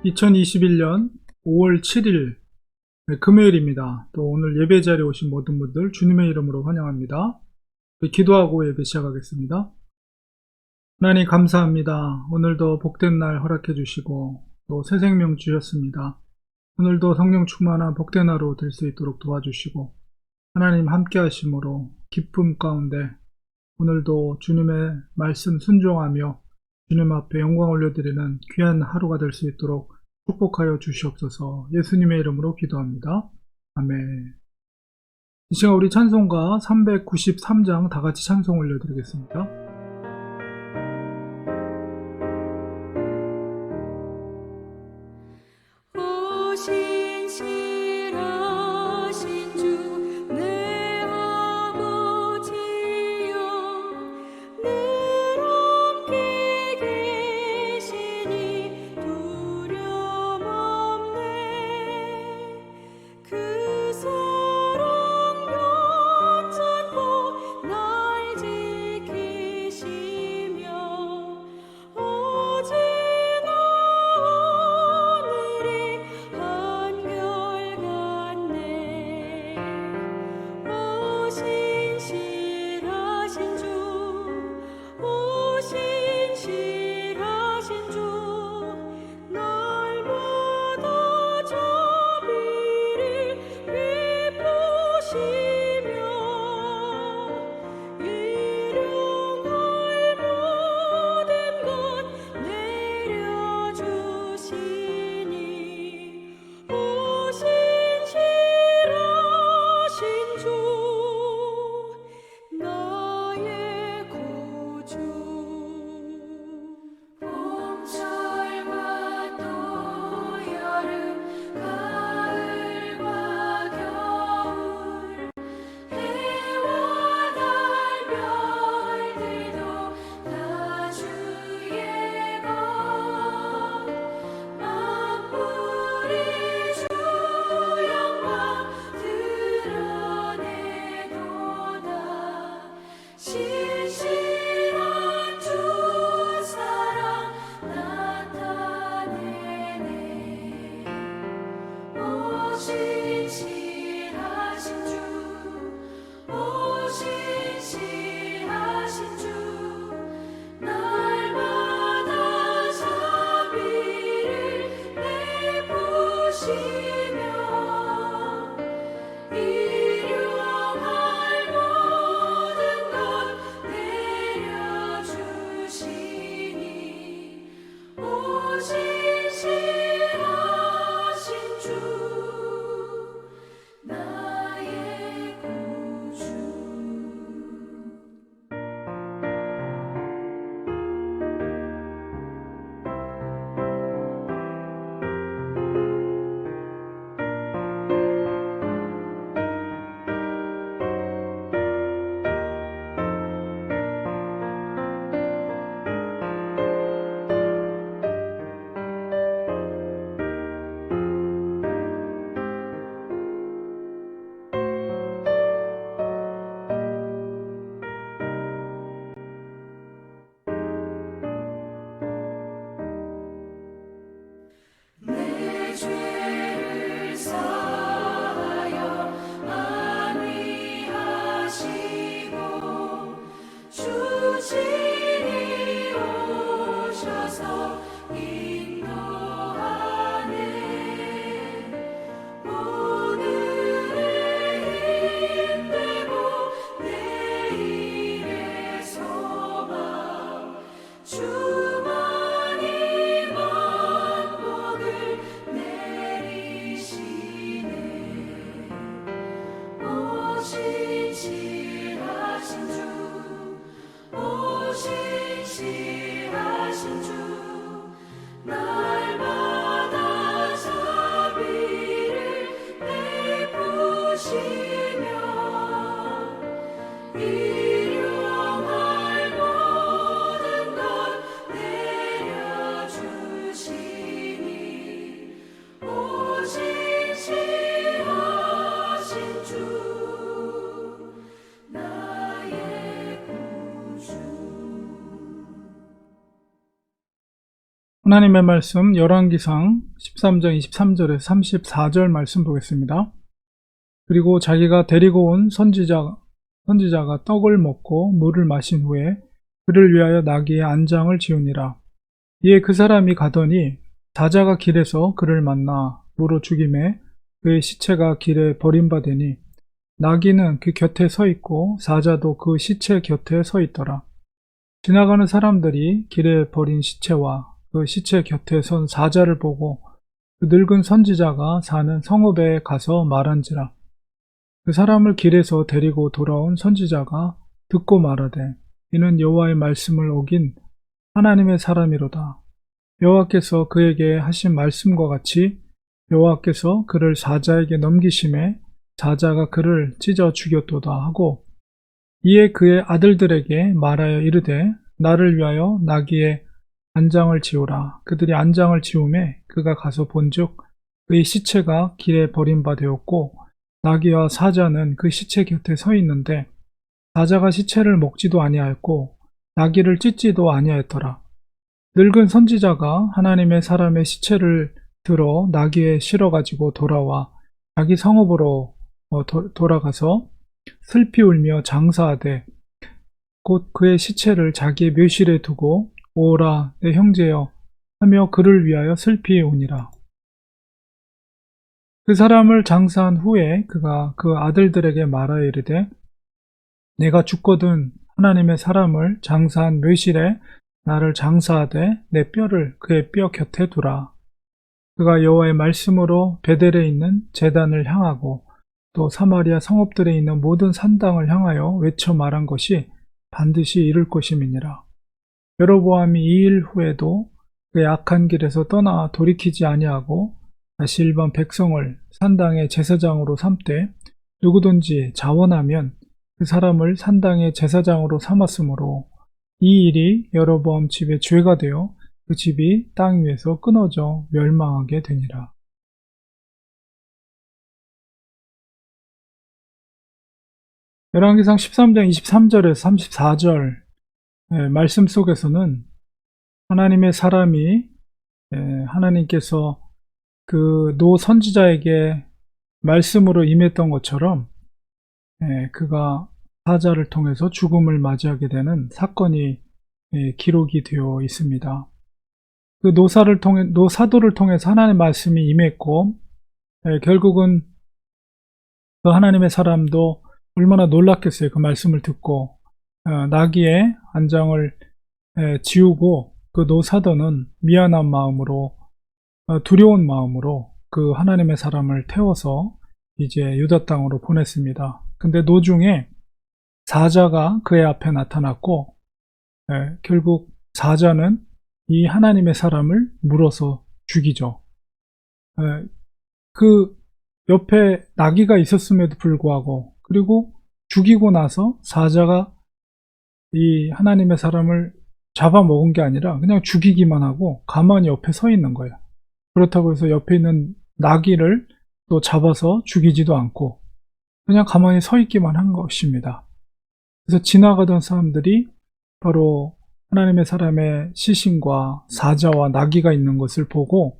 2021년 5월 7일 금요일입니다. 또 오늘 예배 자리에 오신 모든 분들 주님의 이름으로 환영합니다. 기도하고 예배 시작하겠습니다. 하나님 감사합니다. 오늘도 복된 날 허락해 주시고 또 새 생명 주셨습니다. 오늘도 성령 충만한 복된 하루 될 수 있도록 도와주시고 하나님 함께 하심으로 기쁨 가운데 오늘도 주님의 말씀 순종하며 주님 앞에 영광 올려드리는 귀한 하루가 될 수 있도록 축복하여 주시옵소서. 예수님의 이름으로 기도합니다. 아멘. 이 시간 우리 찬송가 393장 다 같이 찬송 올려드리겠습니다. 하나님의 말씀 열왕기상 13장 23절에서 34절 말씀 보겠습니다. 그리고 자기가 데리고 온 선지자가 떡을 먹고 물을 마신 후에 그를 위하여 나귀의 안장을 지우니라. 이에 그 사람이 가더니 사자가 길에서 그를 만나 물어 죽임에 그의 시체가 길에 버림받으니 나귀는 그 곁에 서 있고 사자도 그 시체 곁에 서 있더라. 지나가는 사람들이 길에 버린 시체와 그 시체 곁에 선 사자를 보고 그 늙은 선지자가 사는 성읍에 가서 말한지라. 그 사람을 길에서 데리고 돌아온 선지자가 듣고 말하되 이는 여호와의 말씀을 어긴 하나님의 사람이로다. 여호와께서 그에게 하신 말씀과 같이 여호와께서 그를 사자에게 넘기심에 사자가 그를 찢어 죽였도다 하고 이에 그의 아들들에게 말하여 이르되 나를 위하여 나귀의 안장을 지우라. 그들이 안장을 지우매 그가 가서 본즉 그의 시체가 길에 버림받았고 나귀와 사자는 그 시체 곁에 서 있는데 사자가 시체를 먹지도 아니하였고 나귀를 찢지도 아니하였더라. 늙은 선지자가 하나님의 사람의 시체를 들어 나귀에 실어가지고 돌아와 자기 성읍으로 돌아가서 슬피 울며 장사하되 곧 그의 시체를 자기의 묘실에 두고 오라 내 형제여 하며 그를 위하여 슬피 우니라. 그 사람을 장사한 후에 그가 그 아들들에게 말하여 이르되 내가 죽거든 하나님의 사람을 장사한 묘실에 나를 장사하되 내 뼈를 그의 뼈 곁에 두라. 그가 여호와의 말씀으로 베델에 있는 제단을 향하고 또 사마리아 성읍들에 있는 모든 산당을 향하여 외쳐 말한 것이 반드시 이룰 것임이니라. 여로보암이 이 일 후에도 그의 악한 길에서 떠나 돌이키지 아니하고 다시 일반 백성을 산당의 제사장으로 삼되 누구든지 자원하면 그 사람을 산당의 제사장으로 삼았으므로 이 일이 여로보암 집의 죄가 되어 그 집이 땅 위에서 끊어져 멸망하게 되니라. 열왕기상 13장 23절에서 34절 말씀 속에서는 하나님의 사람이 하나님께서 그 노 선지자에게 말씀으로 임했던 것처럼 그가 사자를 통해서 죽음을 맞이하게 되는 사건이 기록이 되어 있습니다. 그 노사도를 통해서 하나님의 말씀이 임했고 결국은 그 하나님의 사람도 얼마나 놀랐겠어요. 그 말씀을 듣고 나귀의 안장을 지우고 그 노사도는 미안한 마음으로 두려운 마음으로 그 하나님의 사람을 태워서 이제 유다 땅으로 보냈습니다. 근데 노중에 사자가 그의 앞에 나타났고 결국 사자는 이 하나님의 사람을 물어서 죽이죠. 그 옆에 나귀가 있었음에도 불구하고 그리고 죽이고 나서 사자가 이 하나님의 사람을 잡아먹은 게 아니라 그냥 죽이기만 하고 가만히 옆에 서 있는 거예요. 그렇다고 해서 옆에 있는 나귀를 또 잡아서 죽이지도 않고 그냥 가만히 서 있기만 한 것입니다. 그래서 지나가던 사람들이 바로 하나님의 사람의 시신과 사자와 나귀가 있는 것을 보고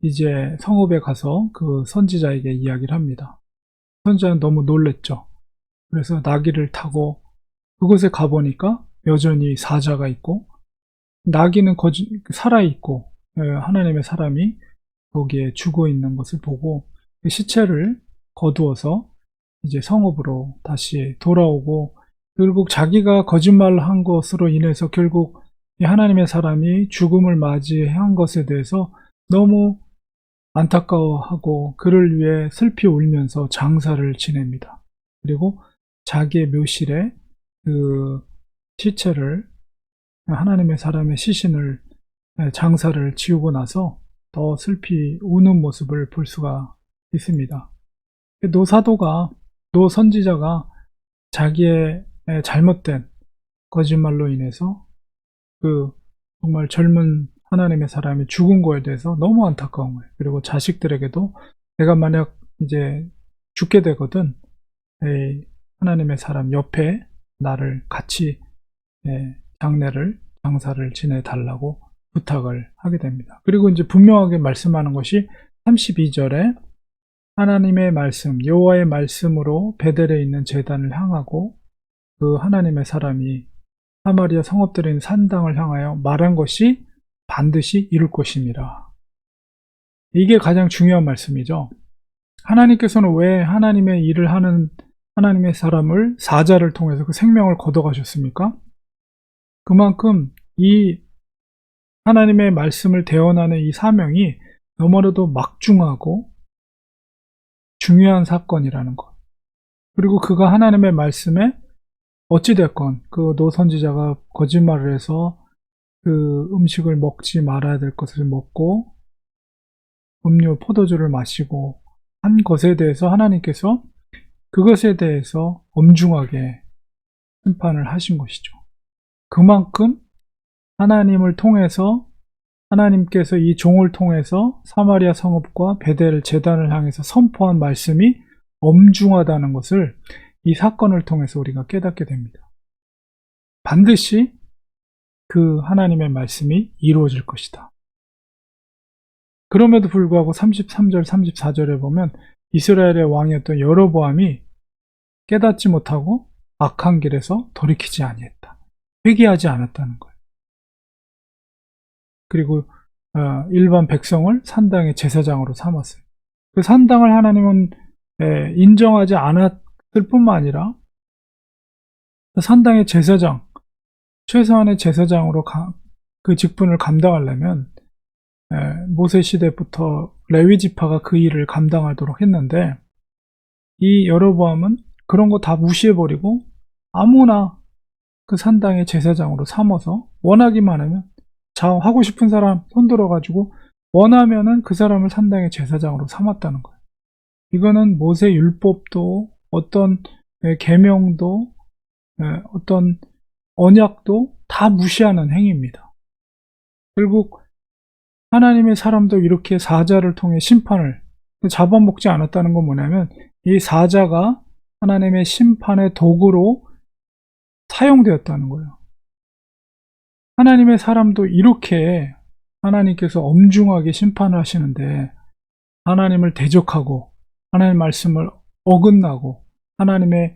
이제 성읍에 가서 그 선지자에게 이야기를 합니다. 선지자는 너무 놀랬죠. 그래서 나귀를 타고 그곳에 가보니까 여전히 사자가 있고 나귀는 살아있고 하나님의 사람이 거기에 죽어 있는 것을 보고 그 시체를 거두어서 이제 성읍으로 다시 돌아오고 결국 자기가 거짓말을 한 것으로 인해서 결국 이 하나님의 사람이 죽음을 맞이한 것에 대해서 너무 안타까워하고 그를 위해 슬피 울면서 장사를 지냅니다. 그리고 자기의 묘실에 그 시체를 하나님의 사람의 시신을 장사를 지우고 나서 더 슬피 우는 모습을 볼 수가 있습니다. 노 선지자가 자기의 잘못된 거짓말로 인해서 그 정말 젊은 하나님의 사람이 죽은 거에 대해서 너무 안타까운 거예요. 그리고 자식들에게도 내가 만약 이제 죽게 되거든 하나님의 사람 옆에 나를 같이 장사를 지내달라고 부탁을 하게 됩니다. 그리고 이제 분명하게 말씀하는 것이 32절에 하나님의 말씀, 여호와의 말씀으로 베델에 있는 제단을 향하고 그 하나님의 사람이 사마리아 성읍들에 있는 산당을 향하여 말한 것이 반드시 이룰 것입니다. 이게 가장 중요한 말씀이죠. 하나님께서는 왜 하나님의 일을 하는 하나님의 사람을 사자를 통해서 그 생명을 걷어가셨습니까? 그만큼 이 하나님의 말씀을 대언하는 이 사명이 너무나도 막중하고 중요한 사건이라는 것. 그리고 그가 하나님의 말씀에 어찌됐건 그 노선지자가 거짓말을 해서 그 음식을 먹지 말아야 될 것을 먹고 음료, 포도주를 마시고 한 것에 대해서 하나님께서 그것에 대해서 엄중하게 심판을 하신 것이죠. 그만큼 하나님을 통해서 하나님께서 이 종을 통해서 사마리아 성읍과 베델 제단을 향해서 선포한 말씀이 엄중하다는 것을 이 사건을 통해서 우리가 깨닫게 됩니다. 반드시 그 하나님의 말씀이 이루어질 것이다. 그럼에도 불구하고 33절, 34절에 보면 이스라엘의 왕이었던 여로보암이 깨닫지 못하고 악한 길에서 돌이키지 아니했다. 회개하지 않았다는 거예요. 그리고 일반 백성을 산당의 제사장으로 삼았어요. 그 산당을 하나님은 인정하지 않았을 뿐만 아니라 산당의 제사장, 최소한의 제사장으로 그 직분을 감당하려면 모세 시대부터 레위 지파가 그 일을 감당하도록 했는데 이 여로보암은 그런 거 다 무시해버리고 아무나 그 산당의 제사장으로 삼아서 원하기만 하면 하고 싶은 사람 손들어가지고 원하면은 그 사람을 산당의 제사장으로 삼았다는 거예요. 이거는 모세 율법도 어떤 계명도 어떤 언약도 다 무시하는 행위입니다. 결국 하나님의 사람도 이렇게 사자를 통해 심판을 잡아먹지 않았다는 건 뭐냐면 이 사자가 하나님의 심판의 도구로 사용되었다는 거예요. 하나님의 사람도 이렇게 하나님께서 엄중하게 심판을 하시는데 하나님을 대적하고 하나님의 말씀을 어긋나고 하나님의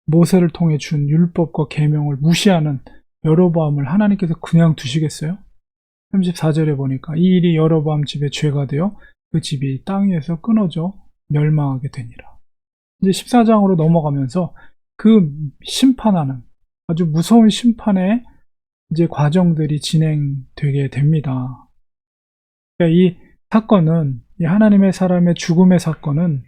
모세를 통해 준 율법과 계명을 무시하는 여로보암을 하나님께서 그냥 두시겠어요? 34절에 보니까 이 일이 여로보암 집에 죄가 되어 그 집이 땅 위에서 끊어져 멸망하게 되니라. 이제 14장으로 넘어가면서 그 심판하는 아주 무서운 심판의 이제 과정들이 진행되게 됩니다. 그러니까 이 사건은 이 하나님의 사람의 죽음의 사건은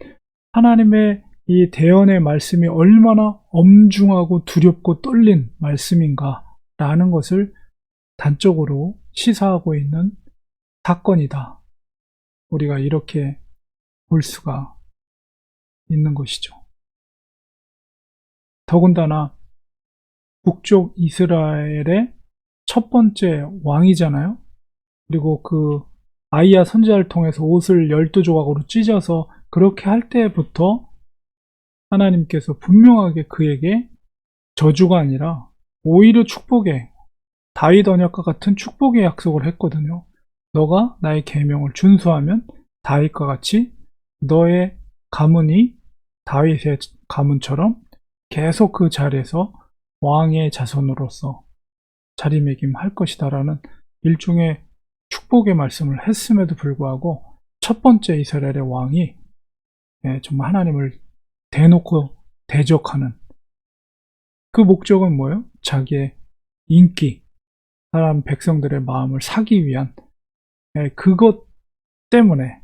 하나님의 이 대언의 말씀이 얼마나 엄중하고 두렵고 떨린 말씀인가라는 것을 단적으로 시사하고 있는 사건이다. 우리가 이렇게 볼 수가 있는 것이죠. 더군다나 북쪽 이스라엘의 첫 번째 왕이잖아요. 그리고 그 아이야 선지자를 통해서 옷을 12조각으로 찢어서 그렇게 할 때부터 하나님께서 분명하게 그에게 저주가 아니라 오히려 축복의 다윗 언약과 같은 축복의 약속을 했거든요. 너가 나의 계명을 준수하면 다윗과 같이 너의 가문이 다윗의 가문처럼 계속 그 자리에서 왕의 자손으로서 자리매김할 것이다 라는 일종의 축복의 말씀을 했음에도 불구하고 첫 번째 이스라엘의 왕이 정말 하나님을 대놓고 대적하는 그 목적은 뭐예요? 자기의 인기, 사람 백성들의 마음을 사기 위한 그것 때문에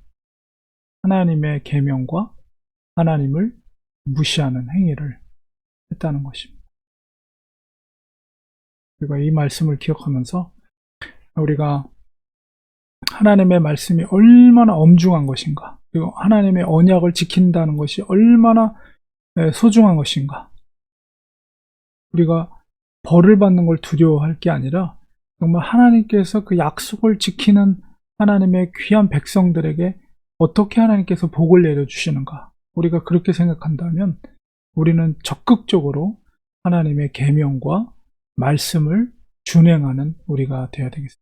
하나님의 계명과 하나님을 무시하는 행위를 했다는 것입니다. 그리고 이 말씀을 기억하면서 우리가 하나님의 말씀이 얼마나 엄중한 것인가, 그리고 하나님의 언약을 지킨다는 것이 얼마나 소중한 것인가, 우리가 벌을 받는 걸 두려워할 게 아니라 정말 하나님께서 그 약속을 지키는 하나님의 귀한 백성들에게 어떻게 하나님께서 복을 내려주시는가, 우리가 그렇게 생각한다면 우리는 적극적으로 하나님의 계명과 말씀을 준행하는 우리가 되어야 되겠습니다.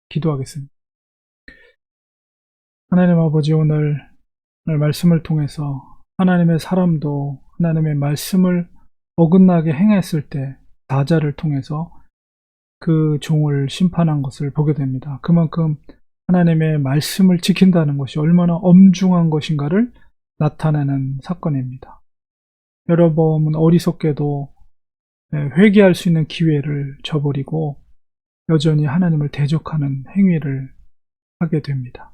기도하겠습니다. 하나님 아버지, 오늘 말씀을 통해서 하나님의 사람도 하나님의 말씀을 어긋나게 행했을 때 사자를 통해서 그 종을 심판한 것을 보게 됩니다. 그만큼 하나님의 말씀을 지킨다는 것이 얼마나 엄중한 것인가를 나타내는 사건입니다. 여러분은 어리석게도 회개할 수 있는 기회를 저버리고 여전히 하나님을 대적하는 행위를 하게 됩니다.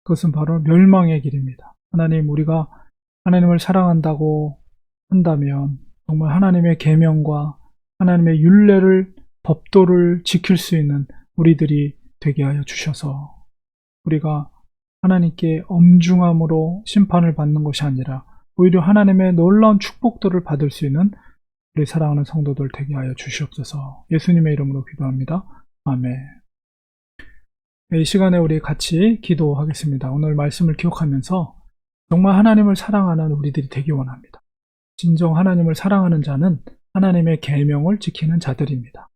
그것은 바로 멸망의 길입니다. 하나님, 우리가 하나님을 사랑한다고 한다면 정말 하나님의 계명과 하나님의 율례를, 법도를 지킬 수 있는 우리들이 되게 하여 주셔서 우리가 하나님께 엄중함으로 심판을 받는 것이 아니라 오히려 하나님의 놀라운 축복들을 받을 수 있는 우리 사랑하는 성도들 되게 하여 주시옵소서. 예수님의 이름으로 기도합니다. 아멘. 이 시간에 우리 같이 기도하겠습니다. 오늘 말씀을 기억하면서 정말 하나님을 사랑하는 우리들이 되기 원합니다. 진정 하나님을 사랑하는 자는 하나님의 계명을 지키는 자들입니다.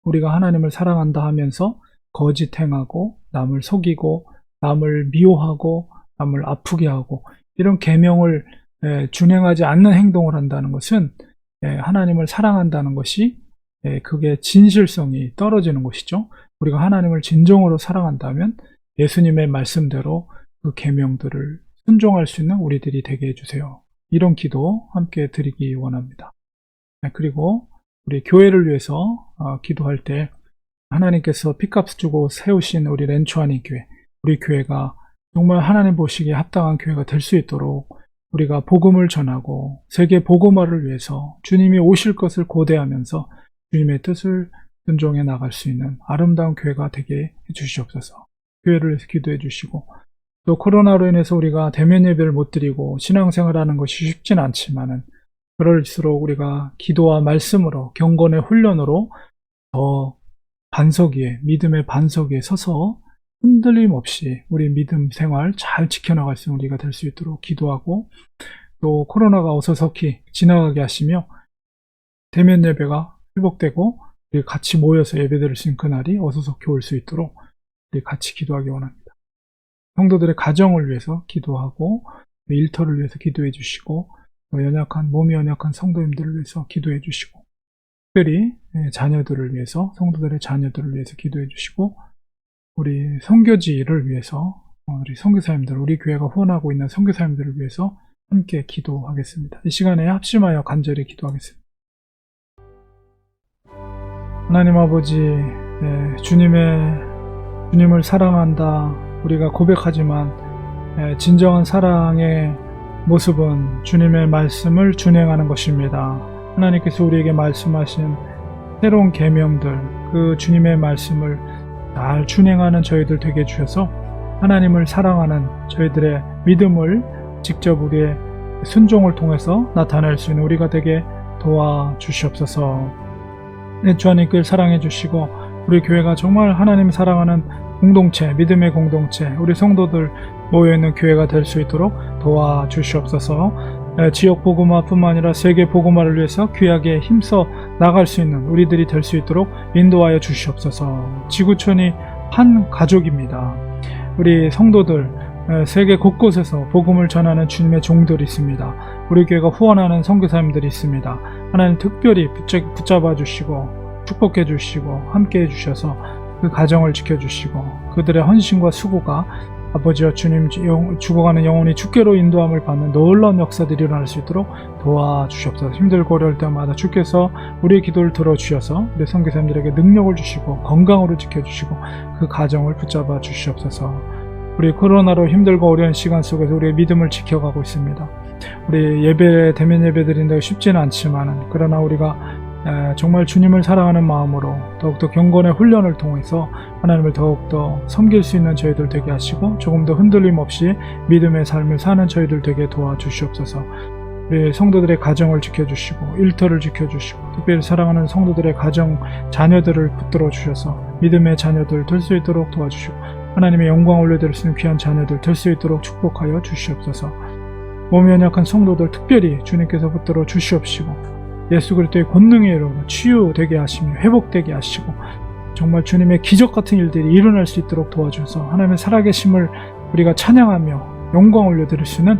우리가 하나님을 사랑한다 하면서 거짓 행하고 남을 속이고 남을 미워하고 남을 아프게 하고 이런 계명을 준행하지 않는 행동을 한다는 것은 하나님을 사랑한다는 것이 그게 진실성이 떨어지는 것이죠. 우리가 하나님을 진정으로 사랑한다면 예수님의 말씀대로 그 계명들을 순종할 수 있는 우리들이 되게 해주세요. 이런 기도 함께 드리기 원합니다. 그리고 우리 교회를 위해서 기도할 때 하나님께서 핏값 주고 세우신 우리 렌초아니 교회, 우리 교회가 정말 하나님 보시기에 합당한 교회가 될 수 있도록 우리가 복음을 전하고 세계 복음화를 위해서 주님이 오실 것을 고대하면서 주님의 뜻을 순종해 나갈 수 있는 아름다운 교회가 되게 해주시옵소서. 교회를 위해서 기도해 주시고, 또 코로나로 인해서 우리가 대면 예배를 못 드리고 신앙생활하는 것이 쉽진 않지만은 그럴수록 우리가 기도와 말씀으로 경건의 훈련으로 더 반석 위에, 믿음의 반석 위에 서서 흔들림 없이 우리 믿음 생활 잘 지켜나갈 수 있는 우리가 될 수 있도록 기도하고, 또 코로나가 어서석히 지나가게 하시며 대면 예배가 회복되고 우리 같이 모여서 예배드릴 수 있는 그날이 어서석히 올 수 있도록 우리 같이 기도하기 원합니다. 성도들의 가정을 위해서 기도하고 일터를 위해서 기도해 주시고, 몸이 연약한 성도님들을 위해서 기도해 주시고, 특별히 자녀들을 위해서, 성도들의 자녀들을 위해서 기도해 주시고, 우리 선교지를 위해서, 우리 선교사님들, 우리 교회가 후원하고 있는 선교사님들을 위해서 함께 기도하겠습니다. 이 시간에 합심하여 간절히 기도하겠습니다. 하나님 아버지, 주님을 사랑한다 우리가 고백하지만 진정한 사랑의 모습은 주님의 말씀을 준행하는 것입니다. 하나님께서 우리에게 말씀하신 새로운 계명들, 그 주님의 말씀을 잘 준행하는 저희들 되게 해주셔서 하나님을 사랑하는 저희들의 믿음을 직접 우리의 순종을 통해서 나타낼 수 있는 우리가 되게 도와주시옵소서. 주 하나님께 사랑해 주시고 우리 교회가 정말 하나님 사랑하는 공동체, 믿음의 공동체, 우리 성도들 모여있는 교회가 될 수 있도록 도와주시옵소서. 지역 복음화뿐만 아니라 세계 복음화를 위해서 귀하게 힘써 나갈 수 있는 우리들이 될 수 있도록 인도하여 주시옵소서. 지구촌이 한 가족입니다. 우리 성도들 세계 곳곳에서 복음을 전하는 주님의 종들이 있습니다. 우리 교회가 후원하는 선교사님들이 있습니다. 하나님 특별히 붙잡아 주시고 축복해 주시고 함께 해 주셔서 그 가정을 지켜주시고 그들의 헌신과 수고가 아버지와 주님 죽어가는 영혼이 주께로 인도함을 받는 놀라운 역사들이 일어날 수 있도록 도와주시옵소서. 힘들고 어려울 때마다 주께서 우리의 기도를 들어주셔서 우리 선교사님들에게 능력을 주시고 건강으로 지켜주시고 그 가정을 붙잡아 주시옵소서. 우리 코로나로 힘들고 어려운 시간 속에서 우리의 믿음을 지켜가고 있습니다. 우리 대면 예배 드린다고 쉽지는 않지만 그러나 우리가 정말 주님을 사랑하는 마음으로 더욱더 경건의 훈련을 통해서 하나님을 더욱더 섬길 수 있는 저희들 되게 하시고 조금 더 흔들림 없이 믿음의 삶을 사는 저희들 되게 도와주시옵소서. 우리 성도들의 가정을 지켜주시고 일터를 지켜주시고 특별히 사랑하는 성도들의 가정 자녀들을 붙들어 주셔서 믿음의 자녀들 될 수 있도록 도와주시고 하나님의 영광 올려드릴 수 있는 귀한 자녀들 될 수 있도록 축복하여 주시옵소서. 몸이 연약한 성도들 특별히 주님께서 붙들어 주시옵시고 예수 그리스도의 권능의 이름으로 치유되게 하시며 회복되게 하시고 정말 주님의 기적 같은 일들이 일어날 수 있도록 도와주셔서 하나님의 살아계심을 우리가 찬양하며 영광 올려드릴 수 있는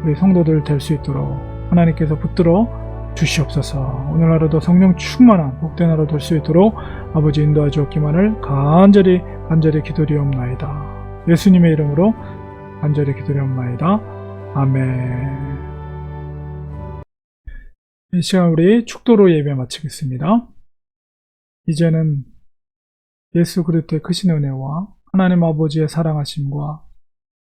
우리 성도들 될 수 있도록 하나님께서 붙들어 주시옵소서. 오늘 하루도 성령 충만한 복된 하루 될 수 있도록 아버지 인도하 주옵기만을 간절히 기도리옵나이다. 예수님의 이름으로 간절히 기도리옵나이다. 아멘. 이 시간 우리 축도로 예배 마치겠습니다. 이제는 예수 그리스도의 크신 은혜와 하나님 아버지의 사랑하심과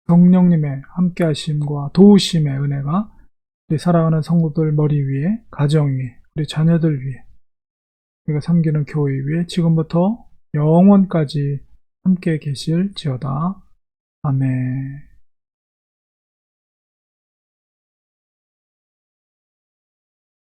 성령님의 함께하심과 도우심의 은혜가 우리 사랑하는 성도들 머리 위에, 가정 위에, 우리 자녀들 위에, 우리가 섬기는 교회 위에 지금부터 영원까지 함께 계실지어다. 아멘.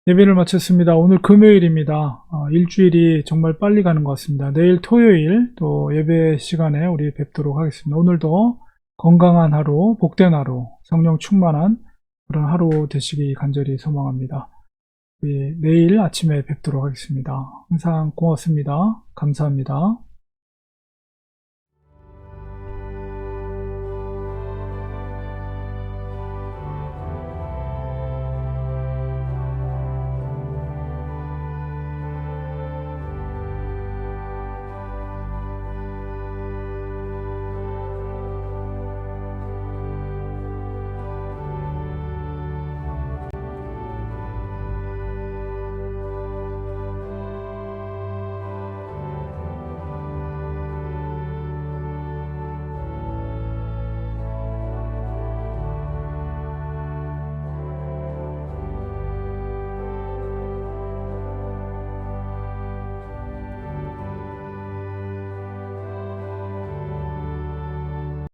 예배를 마쳤습니다. 오늘 금요일입니다. 일주일이 정말 빨리 가는 것 같습니다. 내일 토요일 또 예배 시간에 우리 뵙도록 하겠습니다. 오늘도 건강한 하루, 복된 하루, 성령 충만한 그런 하루 되시기 간절히 소망합니다. 내일 아침에 뵙도록 하겠습니다. 항상 고맙습니다. 감사합니다.